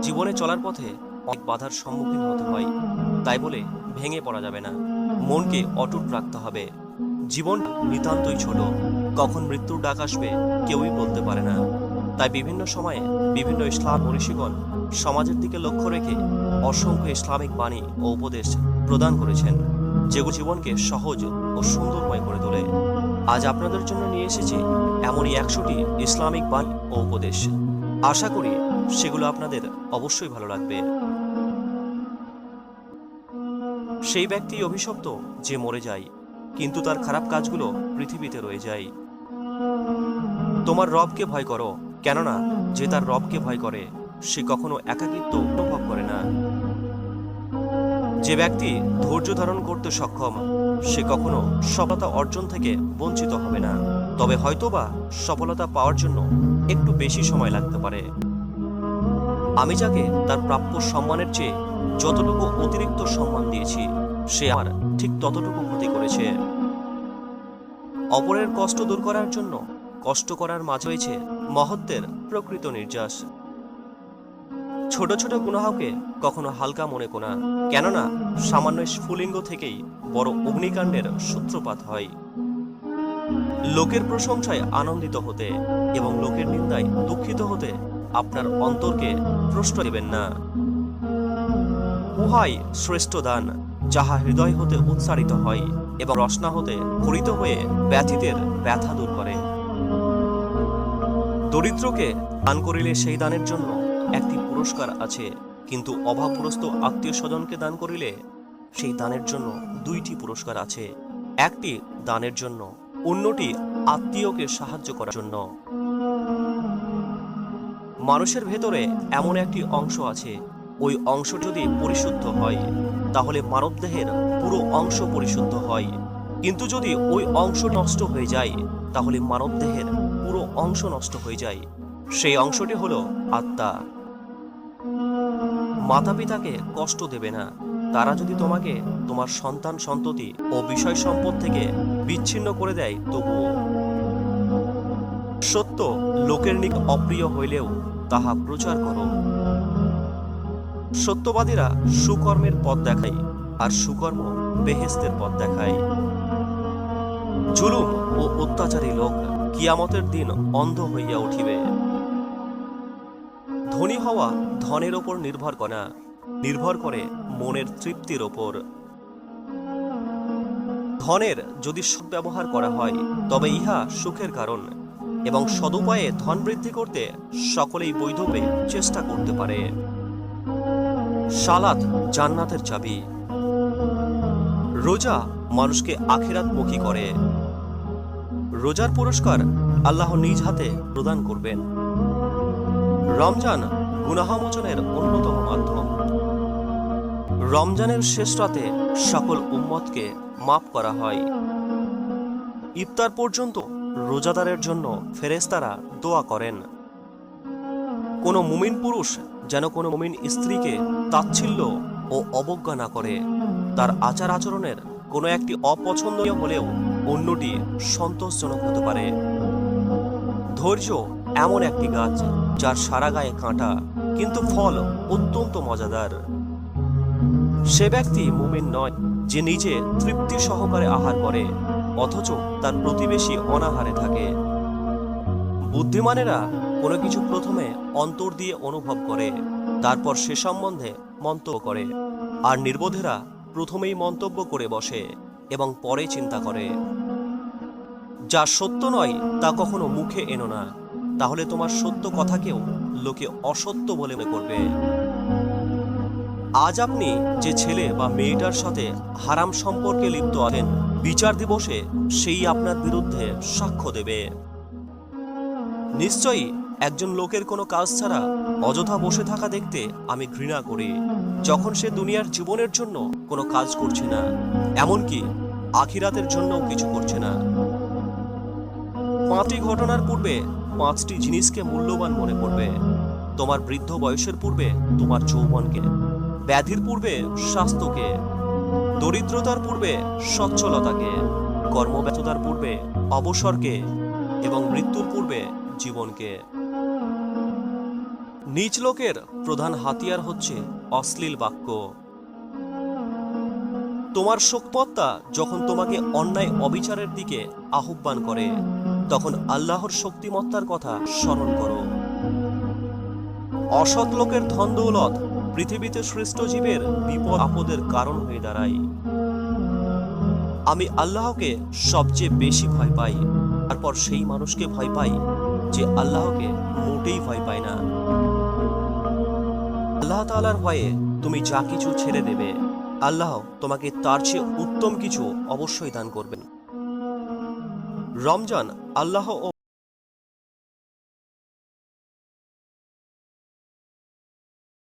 জীবনে চলার পথে অনেক বাধার সম্মুখীন হতে হয়, তাই বলে ভেঙে পড়া যাবে না। মনকে অটুট রাখতে হবে। জীবন নিতান্তই ছোট, কখন মৃত্যুর ডাক আসবে কেউই বলতে পারে না। তাই বিভিন্ন সময়ে বিভিন্ন ইসলাম মনীষীগণ সমাজের দিকে লক্ষ্য রেখে অসংখ্য ইসলামিক বাণী ও উপদেশ প্রদান করেছেন, যেগুলো জীবনকে সহজ ও সুন্দরময় করে তোলে। আজ আপনাদের জন্য নিয়ে এসেছি এমনই 100টি ইসলামিক বাণী ও উপদেশ। আশা করি সেগুলো আপনাদের অবশ্যই ভালো লাগবে। সেই ব্যক্তি অভিশপ্ত যে মরে যায়, কিন্তু তার খারাপ কাজগুলো পৃথিবীতে রয়ে যায়। তোমার রবকে ভয় করো, কেননা যে তার রবকে ভয় করে সে কখনো একাকিত্ব অনুভব করে না। যে ব্যক্তি ধৈর্য ধারণ করতে সক্ষম সে কখনো সফলতা অর্জন থেকে বঞ্চিত হবে না, তবে হয়তোবা সফলতা পাওয়ার জন্য একটু বেশি সময় লাগতে পারে। আমি যাকে তার প্রাপ্য সম্মানের চেয়ে যতটুকু অতিরিক্ত সম্মান দিয়েছি, সে আমার ঠিক ততটুকু ক্ষতি করেছে। অপরের কষ্ট দূর করার জন্য কষ্ট করার মাঝে রয়েছে মহত্বের প্রকৃত নির্যাস। ছোট ছোট গুনাহকে কখনো হালকা মনে কোনা, কেননা সামান্য স্ফুলিঙ্গ থেকেই বড় অগ্নিকাণ্ডের সূত্রপাত হয়। লোকের প্রশংসায় আনন্দিত হতে এবং লোকের নিন্দায় দুঃখিত হতে আপনার অন্তরকে প্রশ্রয় দেবেন না। উহাই শ্রেষ্ঠ দান, যাহা হৃদয় হতে উচ্চারিত হয় এবং রসনা হতে পরিত হয়ে ব্যথিতের ব্যথা দূর করে। দরিদ্রকে দান করিলে সেই দানের জন্য একটি পুরস্কার আছে, কিন্তু অভাবগ্রস্ত আত্মীয় স্বজনকে দান করিলে সেই দানের জন্য 2টি পুরস্কার আছে। একটি দানের জন্য, অন্যটি আত্মীয়কে সাহায্য করার জন্য। মানুষের ভেতরে এমন একটি অংশ আছে, ওই অংশ যদি পরিশুদ্ধ হয় তাহলে মানবদেহের পুরো অংশ পরিশুদ্ধ হয়, কিন্তু যদি ওই অংশ নষ্ট হয়ে যায় তাহলে মানবদেহের পুরো অংশ নষ্ট হয়ে যায়। সেই অংশটি হলো আত্মা। মাতা পিতাকে কষ্ট দেবে না, তারা যদি তোমাকে তোমার সন্তান সন্ততি ও বিষয় সম্পদ থেকে বিচ্ছিন্ন করে দেয় তবুও। সত্য লোকের নিকট অপ্রিয় হইলেও তাহা প্রচার করো। সত্যবাদীরা সুকর্মের পথ দেখায়, আর সুকর্ম বেহেশতের পথ দেখায়। জুলুম ও অত্যাচারী লোক কিয়ামতের দিন অন্ধ হইয়া উঠিবে। ধনী হওয়া ধনের ওপর নির্ভর করে না, নির্ভর করে মনের তৃপ্তির ওপর। ধনের যদি সদ্ব্যবহার করা হয় তবে ইহা সুখের কারণ, এবং সদুপায়ে ধন বৃদ্ধি করতে সকলেই বৈধভাবে চেষ্টা করতে পারে। সালাত জান্নাতের চাবি। রোজা মানুষকে আখিরাতমুখী করে। রোজার পুরস্কার আল্লাহ নিজ হাতে প্রদান করবেন। রমজান গুনাহমোচনের অন্যতম মাধ্যম। রমজানের শেষ রাতে সকল উম্মতকে মাফ করা হয়। ইফতার পর্যন্ত রোজাদারের জন্য ফেরেশতারা দোয়া করেন। কোনো মুমিন পুরুষ যেন কোনো মুমিন স্ত্রীকে তাচ্ছিল্য ও অবজ্ঞা না করে। তার আচার আচরণের কোনো একটি অপছন্দনীয় হলেও অন্যটি সন্তোষজনক হতে পারে। ধৈর্য এমন একটি গাছ যার সারা গায়ে কাঁটা, কিন্তু ফল অত্যন্ত মজাদার। সে ব্যক্তি মুমিন নয় যে নিজে তৃপ্তি সহকারে আহার করে অথচ তার প্রতিবেশী অনাহারে থাকে। বুদ্ধিমানেরা কোনো কিছু প্রথমে অন্তর দিয়ে অনুভব করে, তারপর সে সম্বন্ধে মন্তব্য করে, আর নির্বোধেরা প্রথমেই মন্তব্য করে বসে এবং পরে চিন্তা করে। যা সত্য নয় তা কখনো মুখে এনো না, তাহলে তোমার সত্য কথাকেও লোকে অসত্য বলে মনে করবে। আজ আপনি যে ছেলে বা মেয়েটার সাথে হারাম সম্পর্কে লিপ্ত আছেন, বিচার দিবসে সেই আপনার বিরুদ্ধে সাক্ষ্য দেবে। নিশ্চয়ই একজন লোকের কোনো কাজ ছাড়া অযথা বসে থাকা দেখতে আমি ঘৃণা করি, যখন সে দুনিয়ার জীবনের জন্য কোনো কাজ করছে না, এমনকি আখিরাতের জন্যও কিছু করছে না। 5টি ঘটনার পূর্বে 5টি জিনিসকে মূল্যবান মনে করবে। তোমার বৃদ্ধ বয়সের পূর্বে তোমার যৌবনকে, ব্যাধির পূর্বে স্বাস্থ্যকে, দরিদ্রতার পূর্বে সচ্ছলতাকে, কর্মব্যস্ততার পূর্বে অবসরকে এবং মৃত্যুর পূর্বে জীবনকে। নীচ লোকের প্রধান হাতিয়ার হচ্ছে অশ্লীল বাক্য। তোমার শক্তিমত্তা যখন তোমাকে অন্যায় অবিচারের দিকে আহ্বান করে, তখন আল্লাহর শক্তিমত্তার কথা স্মরণ করো। অসৎ লোকের ধন দৌলত পৃথিবীতে সৃষ্ট জীবের বিপদ আপদের কারণ হয়ে দাঁড়ায়। আমি আল্লাহকে সবচেয়ে বেশি ভয় পাই, তারপর সেই মানুষকে ভয় পাই যে আল্লাহকে মোটেই ভয় পায় না। আল্লাহ তাআলার ভয়ে তুমি যা কিছু ছেড়ে দেবে, আল্লাহ তোমাকে তার চেয়ে উত্তম কিছু অবশ্যই দান করবেন। রমজান আল্লাহ ও